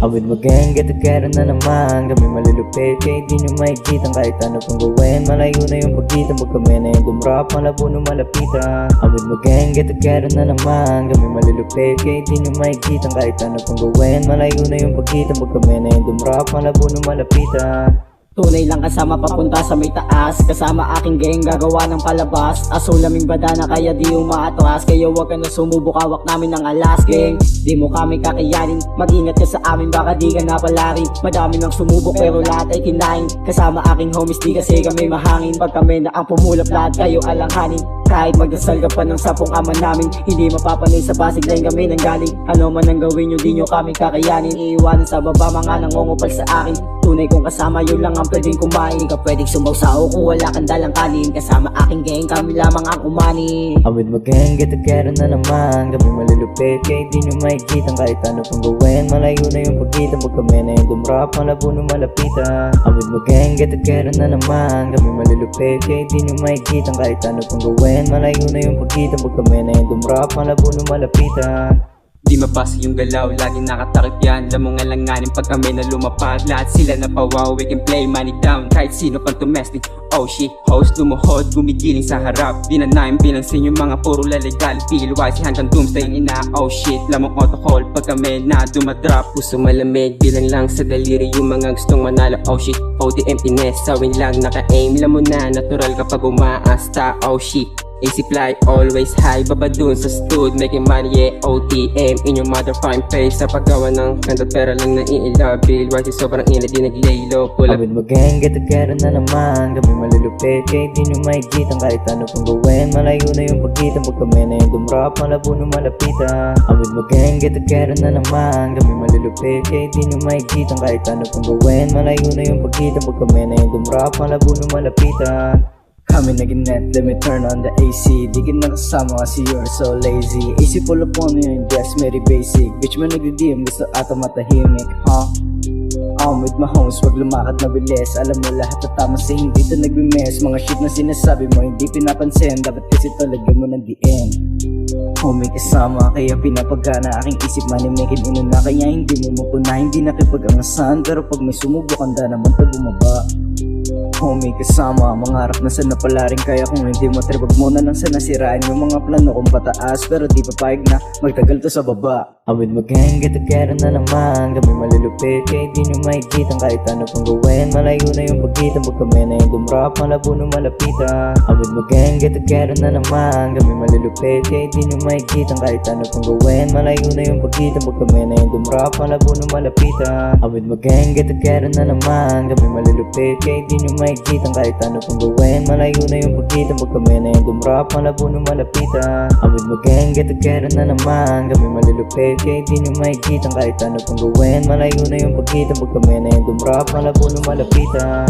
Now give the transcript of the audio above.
Awit mag-gang, get together na naman. Kami malulupit, kaya di nyo makikita kahit ano pang gawin. Malayo na yung pagkita, wag kami na yung dumrap, malabo na malapitan. Awit mag-gang, get together na naman. Kami malulupit, kaya di nyo makikita kahit ano pang gawin. Malayo na yung pagkita, wag kami na yung dumrap, malabo na malapitan. Tunay lang kasama papunta sa may taas. Kasama aking gang gagawa ng palabas. Aso laming badana kaya di umaatras. Kaya wag ka na sumubok, hawak namin ng alas. Gang, di mo kami kakayanin. Mag-ingat ka sa amin, baka di ka napalari. Madami nang sumubok pero lahat ay kinain. Kasama aking homies di kasi kami mahangin. Pag kami na ang pumulap, lahat kayo alanghanin. Kahit magdasal ka pa ng sapong ama namin, hindi mapapanay sa Pasig line kami nanggaling. Ano man ang gawin nyo, di nyo kami kakayanin. Iiwanan sa baba mga nangungupal sa akin. Tunay kong kasama, yun lang ang pwedeng kumain. Di ka pwedeng sumawsaw kung wala kang dalang kanin. Kasama aking gang, kami lamang ang umani. Awit mag-gang, get together na naman. Kami malulupit, kaya di nyo makikita kahit ano pang gawin. Malayo na yung pagkita, wag kami na yung dumrap, malabo na malapitan. Awit mag-gang, get together na naman. Kami malulupit, kaya di nyo makikita kahit ano pang gawin. Malayo na yung pagkita, wag kami na yung dumrap, malabo na malapitan. Di mabasa yung galaw, lagi nakatakip yan. Lamong alanganin pag kami na lumapag. Lahat sila na pawaw, we can play money down. Kahit sino pang tumesting, oh shit. Host lumuhod, gumigiling sa harap. Di na namin pinansin yung mga puro lalegal. Pilway si hanggang doomsday yung ina, oh shit. Lamang autocall pag kami na dumadrop. Puso malamig, bilang lang sa daliri yung mga gustong manalo, oh shit. OD emptiness, sawin lang naka-aim. Lamon na, natural kapag umaasta, oh shit. AC fly, always high, baba dun sa stud. Making money, yeah, OTM in your mother fine face. Sa paggawa ng kanta pera lang naiilabil. White is sobrang init, di nag-lay low. Pull up. Awit mag-gang, get together na naman. Kami malulupit, kaya di nyo makikita kahit ano pang gawin. Malayo na yung pagkita, wag kami na yung dumrap, malabo na malapitan. Awit mag-gang, get together na naman. Kami malulupit, kaya di nyo makikita kahit ano pang gawin. Malayo na yung pagkita, wag kami na yung dumrap, malabo na malapitan. Kami nag-net, let me turn on the AC. Di ka nakasama kasi you're so lazy. AC full of on yun, just very basic. Bitch man nagdi-DM, gusto ata matahimik, huh? I'm with my homies, wag lumakad na bilis. Alam mo lahat na tama sa hindi ito nagbimes. Mga shit na sinasabi mo, hindi pinapansin. Dapat kasi talaga mo ng DM. Homie kasama, kaya pinapagana aking isip. Money making inuna, kaya hindi mo mapuna. Hindi nakipag-angasan, pero pag may sumubok, handa naman pag bumaba. Homie kasama, mangarap na sana pala rin. Kaya kung hindi mo trip, wag mo na lang sana siraan yung mga plano kong pataas. Pero di papayag na magtagal to sa baba. Awit mag-gang, get together na naman. Kami malulupit, kaya di nyo makikita kahit ano pang gawin. Malayo na yung pagkita, wag kami na yung dumrap, malabo na malapitan. Awit mag-gang, get together na naman. Kami malulupit, kaya di nyo makikita kahit ano pang gawin. Malayo na yung pagkita, wag kami na yung dumrap, malabo na malapitan. Awit mag-gang, get together na naman. Kami malulupit, kaya di nyo makikita kahit ano pang gawin. Malayo na yung pagkita, wag kami na yung dumrap, malabo na malapitan. Awit mag-gang, get together na naman. Kami malulupit, kaya di nyo makikita kahit ano pang gawin. Malayo na yung pagkita, wag kami na yung dumrap, malabo na malapitan.